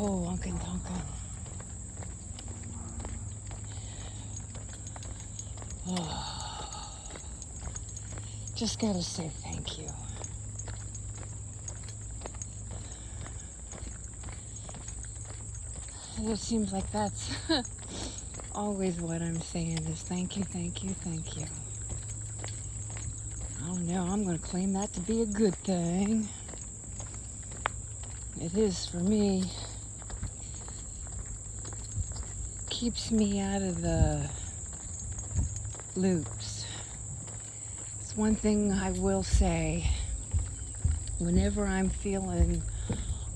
Oh, Uncle Tonka. Oh, just gotta say thank you. And it seems like that's always what I'm saying is thank you, thank you, thank you. Oh no, I'm gonna claim that to be a good thing. It is for me. Keeps me out of the loops. It's one thing I will say. Whenever I'm feeling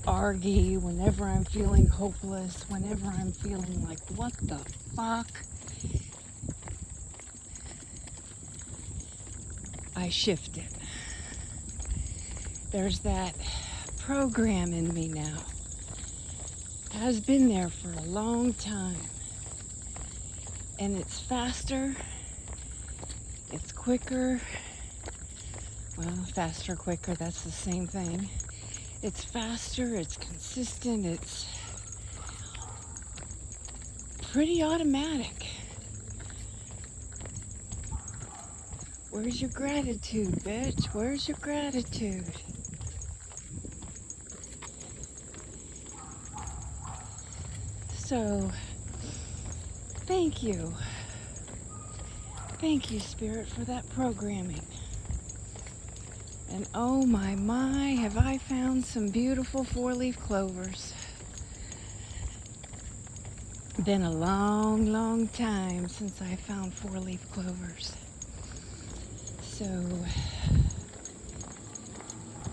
argy, whenever I'm feeling hopeless, whenever I'm feeling like, what the fuck? I shift it. There's that program in me now. Has been there for a long time. And it's faster, it's quicker. Well, faster, quicker, that's the same thing. It's faster, it's consistent, it's pretty automatic. Where's your gratitude, bitch? Where's your gratitude? So, thank you. Thank you, Spirit, for that programming. And oh my, have I found some beautiful four-leaf clovers. Been a long time since I found four-leaf clovers. So,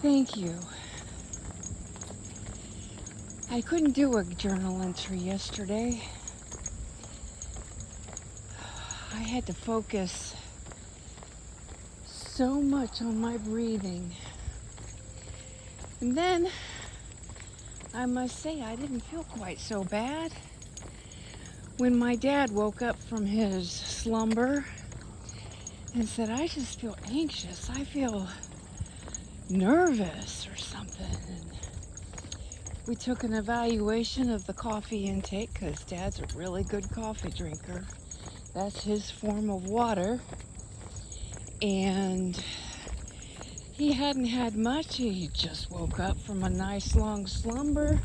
thank you. I couldn't do a journal entry yesterday. I had to focus so much on my breathing. And then, I must say, I didn't feel quite so bad. When my dad woke up from his slumber and said, I just feel anxious, I feel nervous or something. And we took an evaluation of the coffee intake because Dad's a really good coffee drinker. That's his form of water. And he hadn't had much. He just woke up from a nice long slumber.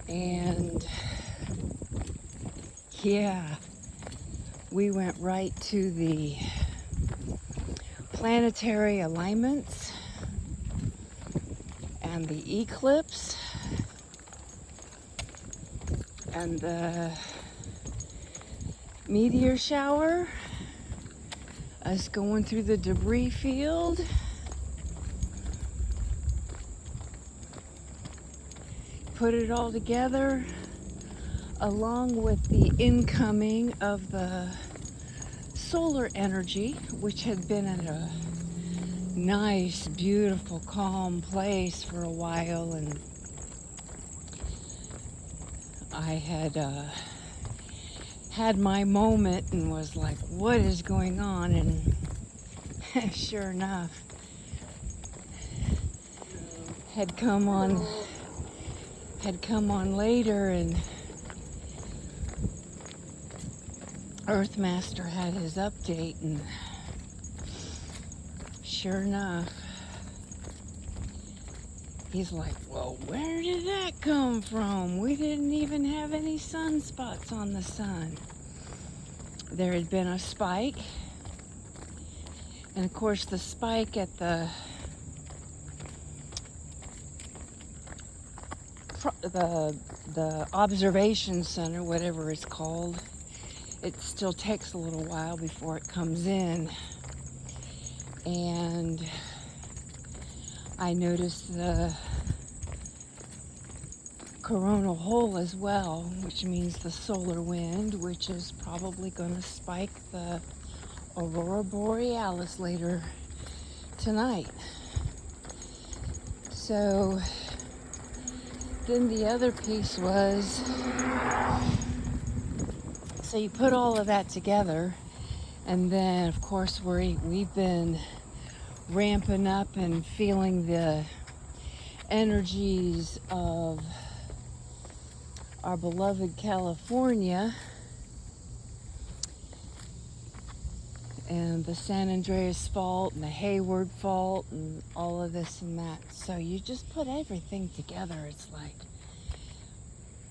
And yeah, we went right to the planetary alignments and the eclipse and the meteor shower, us going through the debris field, put it all together along with the incoming of the solar energy, which had been at a nice, beautiful, calm place for a while, and I had my moment and was like, what is going on? And sure enough, had come on later, and Earthmaster had his update, and sure enough, he's like, well, where did that come from? We didn't even have any sunspots on the sun. There had been a spike, and of course the spike at the observation center, whatever it's called, it still takes a little while before it comes in. And I noticed the coronal hole as well, which means the solar wind, which is probably going to spike the aurora borealis later tonight. So then the other piece was, so you put all of that together, and then of course we've been ramping up and feeling the energies of our beloved California and the San Andreas Fault and the Hayward Fault and all of this and that. So you just put everything together, it's like.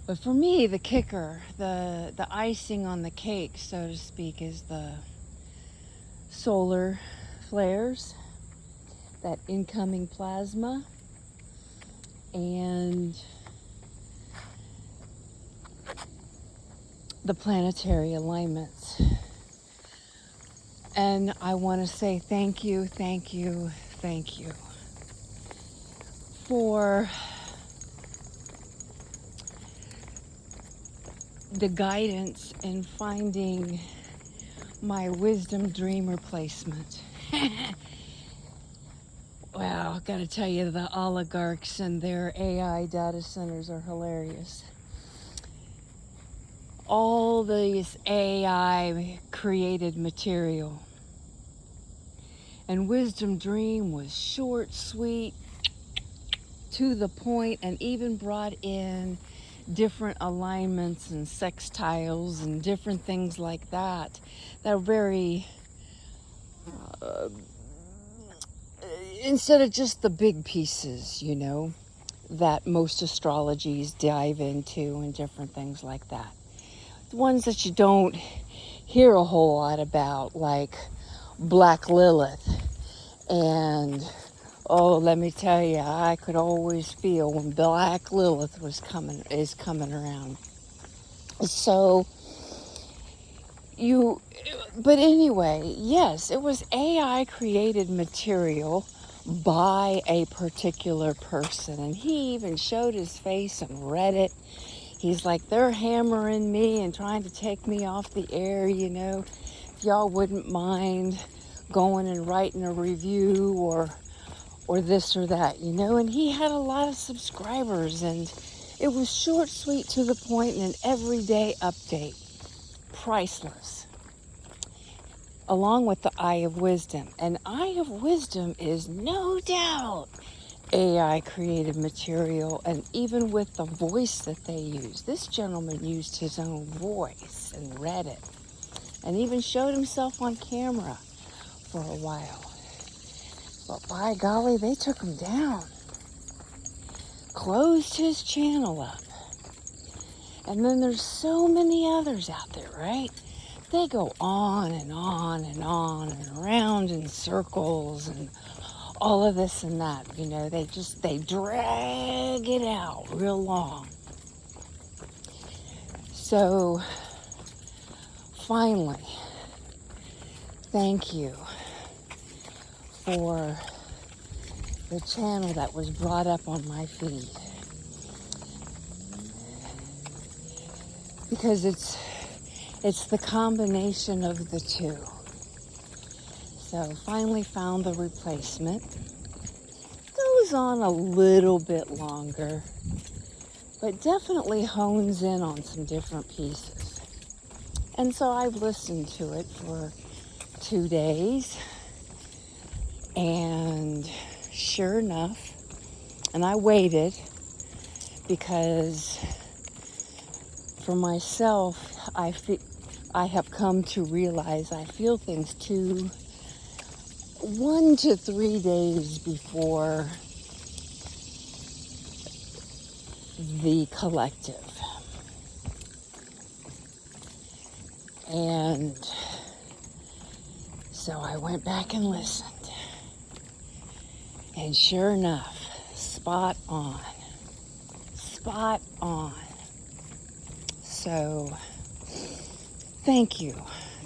But for me, the kicker, the icing on the cake, so to speak, is the solar flares, that incoming plasma, and the planetary alignments. And I want to say thank you, thank you, thank you for the guidance in finding my wisdom dream replacement. Wow, gotta tell you, the oligarchs and their AI data centers are hilarious. All this AI created material. And Wisdom Dream was short, sweet, to the point, and even brought in different alignments and sextiles and different things like that that are very, instead of just the big pieces, you know, that most astrologies dive into and different things like that. The ones that you don't hear a whole lot about, like Black Lilith. And oh, let me tell you, I could always feel when Black Lilith is coming around. So but anyway, yes, it was AI created material by a particular person, and he even showed his face and read it. He's like, they're hammering me and trying to take me off the air, you know. If y'all wouldn't mind going and writing a review or this or that, you know. And he had a lot of subscribers, and it was short, sweet, to the point, and an everyday update. Priceless. Along with the Eye of Wisdom. And Eye of Wisdom is no doubt AI created material, and even with the voice that they use. This gentleman used his own voice and read it, and even showed himself on camera for a while. But by golly, they took him down. Closed his channel up. And then there's so many others out there, right? They go on and on and on and around in circles and all of this and that, you know. They drag it out real long. So finally, thank you for the channel that was brought up on my feed, because it's the combination of the two. So finally found the replacement. Goes on a little bit longer, but definitely hones in on some different pieces. And so I've listened to it for 2 days, and sure enough, and I waited, because for myself, I have come to realize I feel things 1 to 3 days before the collective. And so I went back and listened. And sure enough, spot on. Spot on. So thank you.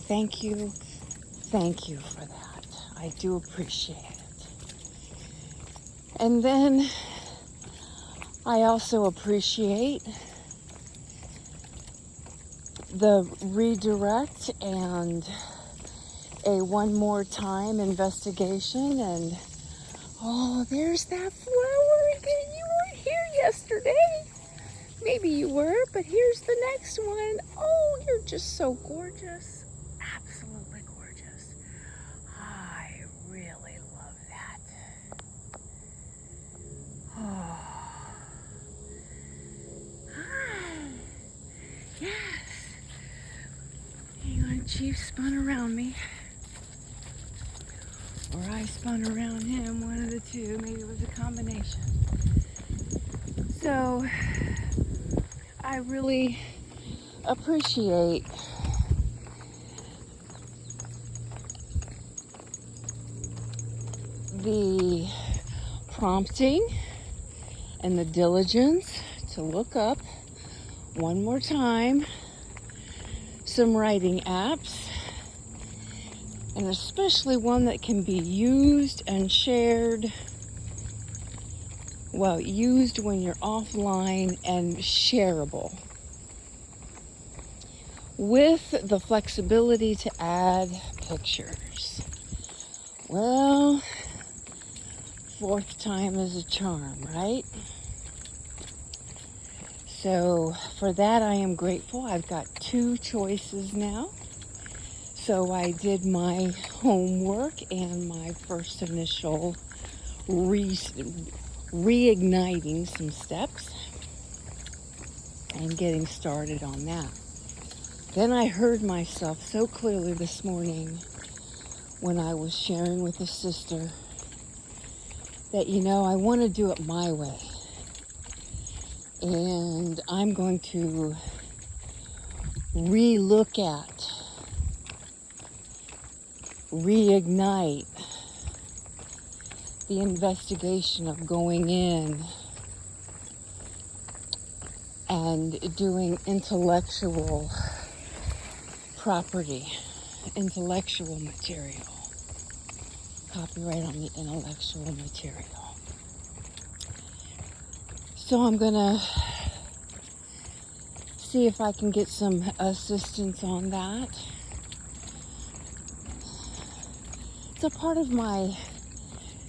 Thank you. Thank you for that. I do appreciate it. And then I also appreciate the redirect and a one more time investigation. And oh, there's that flower again. You weren't here yesterday. Maybe you were, but here's the next one. Oh, you're just so gorgeous. Absolutely gorgeous. I really love that. Oh. Hi. Chief spun around me, or I spun around him, one of the two. Maybe it was a combination. So I really appreciate the prompting and the diligence to look up one more time some writing apps, and especially one that can be used and shared. Well, used when you're offline and shareable, with the flexibility to add pictures. Well, fourth time is a charm, right? So for that I am grateful. I've got 2 choices now. So I did my homework and my first initial reigniting some steps and getting started on that. Then I heard myself so clearly this morning when I was sharing with a sister that, I want to do it my way. And I'm going to re-look at, reignite the investigation of going in and doing intellectual property, intellectual material, copyright on the intellectual material. So I'm gonna see if I can get some assistance on that. It's a part of my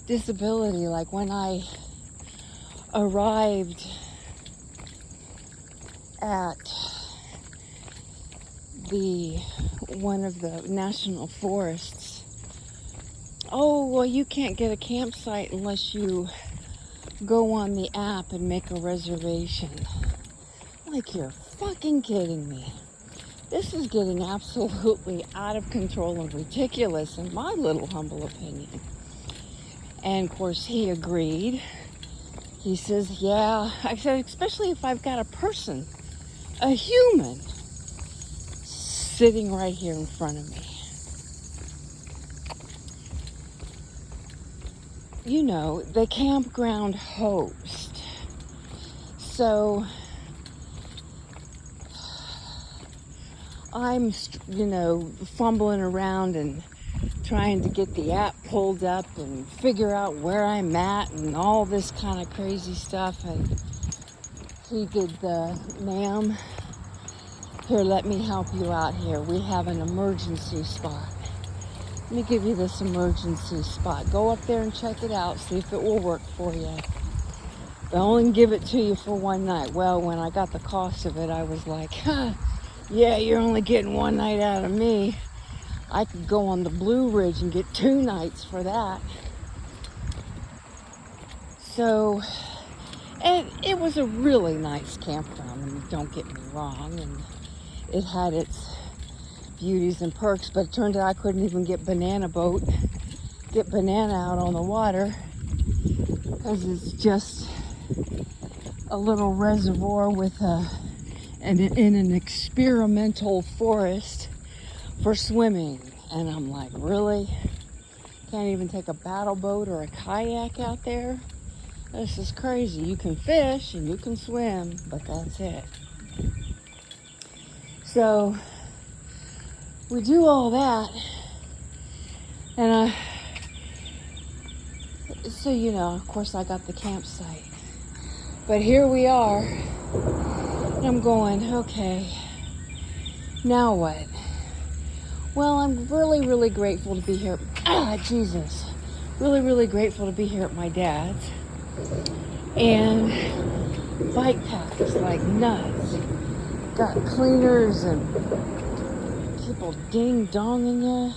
disability. Like when I arrived at one of the national forests, oh, well, you can't get a campsite unless you go on the app and make a reservation. Like, you're fucking kidding me. This is getting absolutely out of control and ridiculous in my little humble opinion. And of course he agreed. He says, yeah. I said, especially if I've got a person, a human, sitting right here in front of me. The campground host. So I'm, fumbling around and trying to get the app pulled up and figure out where I'm at and all this kind of crazy stuff. And he did ma'am, here, let me help you out here. We have an emergency spot. Let me give you this emergency spot. Go up there and check it out. See if it will work for you. They'll only give it to you for one night. Well, when I got the cost of it, I was like, yeah, you're only getting one night out of me. I could go on the Blue Ridge and get 2 nights for that. So, and it was a really nice campground. I mean, don't get me wrong. And it had its beauties and perks, but it turned out I couldn't even get banana out on the water, because it's just a little reservoir with in an experimental forest for swimming. And I'm like, really? Can't even take a paddle boat or a kayak out there? This is crazy. You can fish and you can swim, but that's it. So we do all that, and so of course I got the campsite. But here we are, and I'm going, okay, now what? Well, I'm really, really grateful to be here. Jesus. Really, really grateful to be here at my dad's. And bike paths like nuts. Got cleaners and people ding-donging you.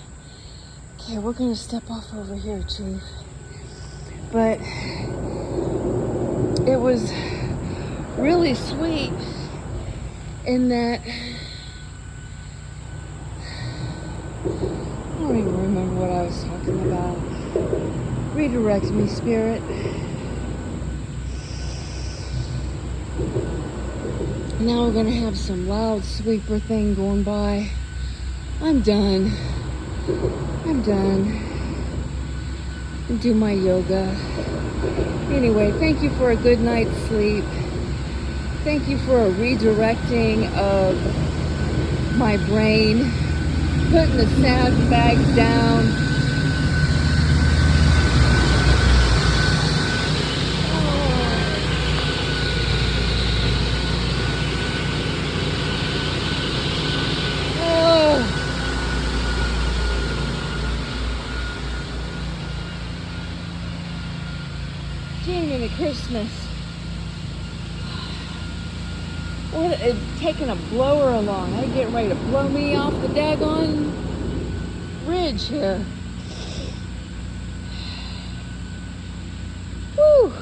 Okay, we're going to step off over here, Chief. But it was really sweet in that don't even remember what I was talking about. Redirect me, Spirit. Now we're gonna have some loud sweeper thing going by. I'm done. And do my yoga. Anyway, thank you for a good night's sleep. Thank you for a redirecting of my brain, putting the sandbags down. Jiminy Christmas. What, taking a blower along. They're getting ready to blow me off the daggone ridge here. Whew.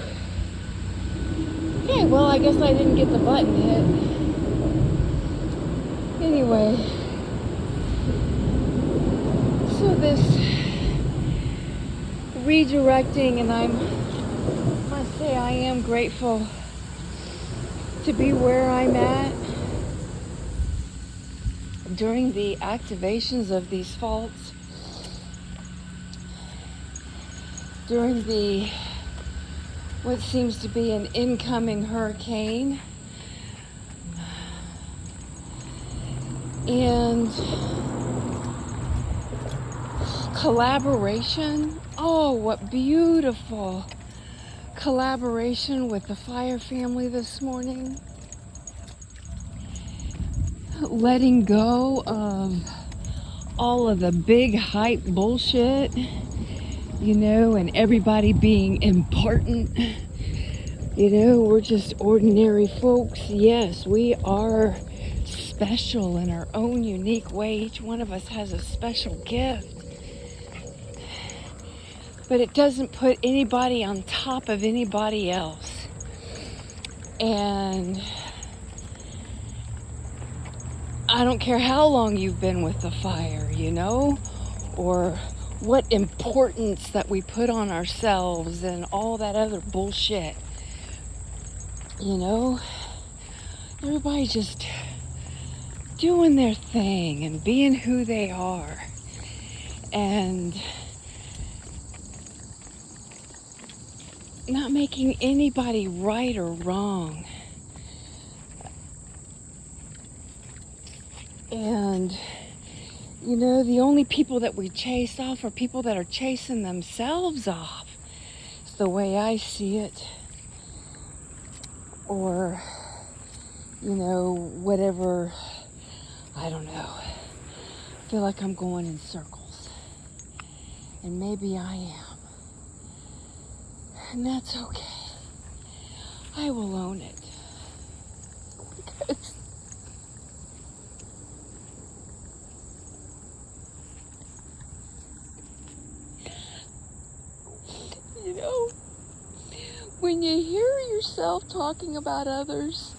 Okay, well, I guess I didn't get the button hit. Anyway, so this redirecting, and I must say I am grateful to be where I'm at during the activations of these faults, during the what seems to be an incoming hurricane, and collaboration. Oh, what beautiful collaboration with the fire family this morning. Letting go of all of the big hype bullshit, and everybody being important. We're just ordinary folks. Yes, we are special in our own unique way. Each one of us has a special gift. But it doesn't put anybody on top of anybody else. And I don't care how long you've been with the fire, or what importance that we put on ourselves and all that other bullshit. Everybody's just doing their thing and being who they are. And not making anybody right or wrong. And, the only people that we chase off are people that are chasing themselves off. It's the way I see it. Or, whatever, I don't know. I feel like I'm going in circles. And maybe I am. And that's okay. I will own it. Because when you hear yourself talking about others,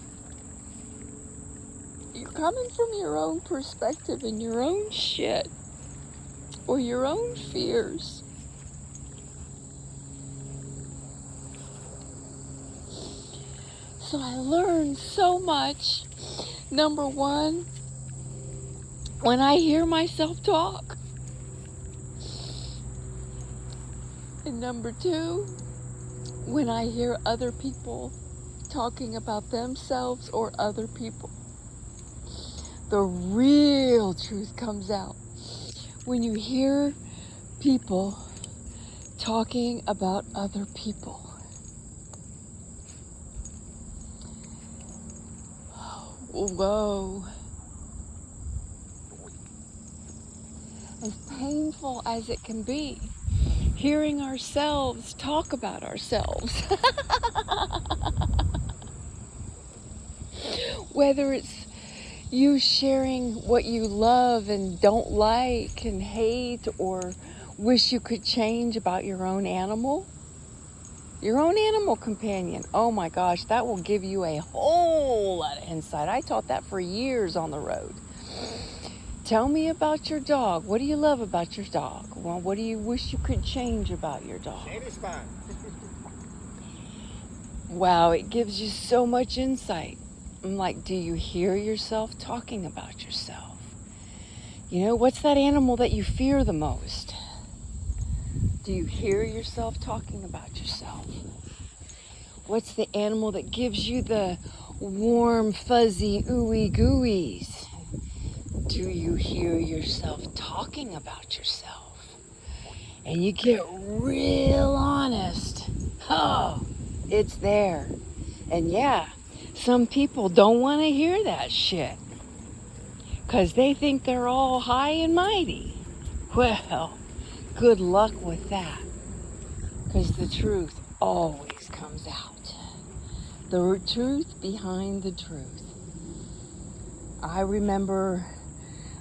you're coming from your own perspective and your own shit or your own fears. So I learned so much. Number one, when I hear myself talk. And number two, when I hear other people talking about themselves or other people. The real truth comes out when you hear people talking about other people. Whoa. As painful as it can be, hearing ourselves talk about ourselves. Whether it's you sharing what you love and don't like and hate or wish you could change about your own animal companion. Oh my gosh, that will give you a whole lot of insight. I taught that for years on the road. Tell me about your dog. What do you love about your dog? Well, what do you wish you could change about your dog? Shady spot. Wow, it gives you so much insight. I'm like, do you hear yourself talking about yourself? You know, what's that animal that you fear the most? Do you hear yourself talking about yourself? What's the animal that gives you the warm, fuzzy, ooey gooeys? Do you hear yourself talking about yourself? And you get real honest. Oh, it's there. And yeah, some people don't want to hear that shit because they think they're all high and mighty. Well, good luck with that, because the truth always comes out. The truth behind the truth. I remember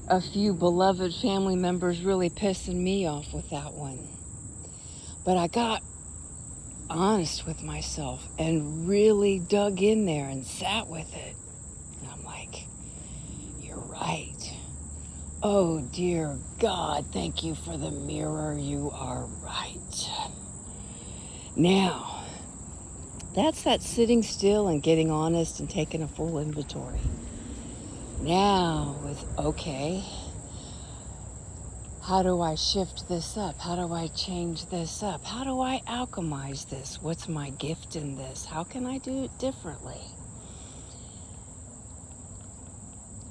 a few beloved family members really pissing me off with that one. But I got honest with myself and really dug in there and sat with it. And I'm like, you're right. Oh, dear God, thank you for the mirror. You are right. Now, that's that sitting still and getting honest and taking a full inventory. Now, with okay, how do I shift this up? How do I change this up? How do I alchemize this? What's my gift in this? How can I do it differently?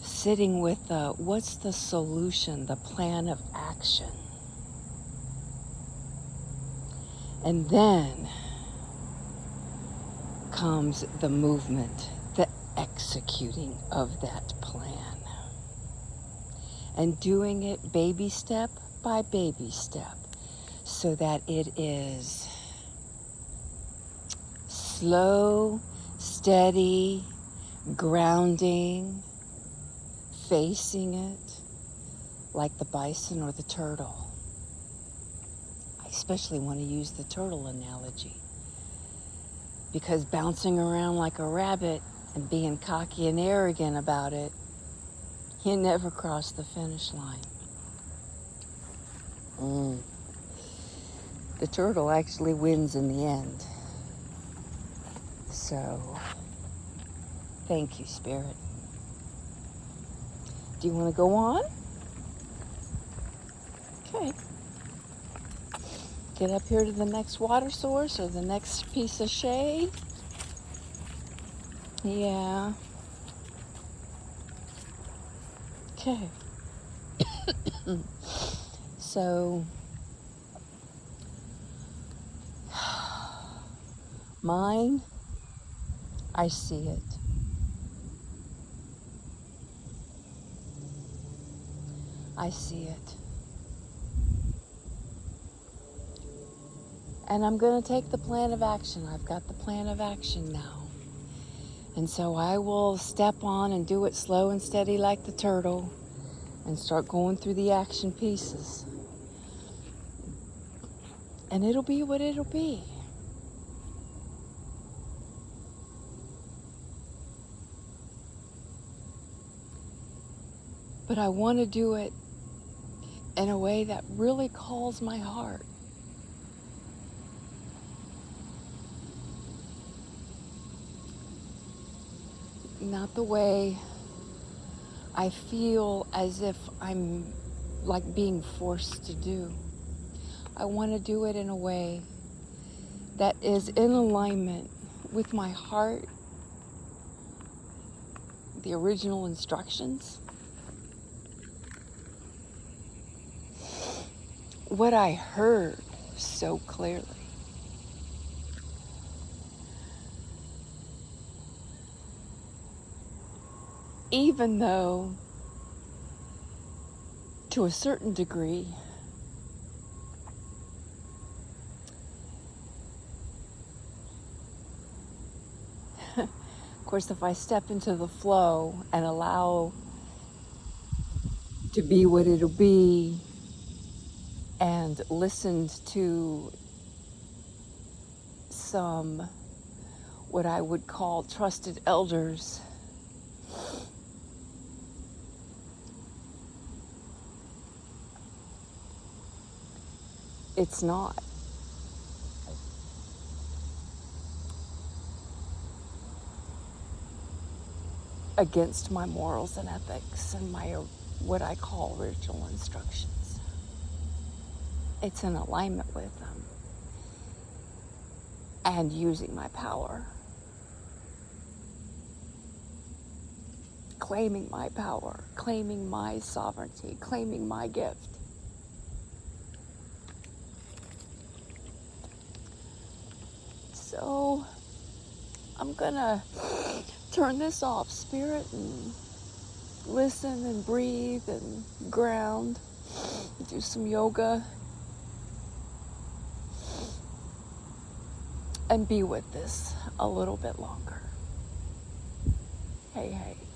Sitting with what's the solution, the plan of action? And then comes the movement, the executing of that plan. And doing it baby step by baby step so that it is slow, steady, grounding, facing it like the bison or the turtle. I especially want to use the turtle analogy because bouncing around like a rabbit and being cocky and arrogant about it, you never cross the finish line. The turtle actually wins in the end. So, thank you, Spirit. Do you want to go on? Okay. Get up here to the next water source or the next piece of shade. Yeah. Okay. So, mine, I see it. I see it. And I'm going to take the plan of action. I've got the plan of action now. And so I will step on and do it slow and steady like the turtle and start going through the action pieces. And it'll be what it'll be. But I want to do it in a way that really calls my heart. Not the way I feel as if I'm like being forced to do. I want to do it in a way that is in alignment with my heart, the original instructions, what I heard so clearly. Even though, to a certain degree, of course, if I step into the flow and allow to be what it'll be and listened to some what I would call trusted elders, It's not. Against my morals and ethics and my what I call original instructions. It's in alignment with them and using my power, claiming my power, claiming my sovereignty, claiming my gift. So I'm gonna turn this off, spirit, and listen and breathe and ground, do some yoga, and be with this a little bit longer. Hey, hey.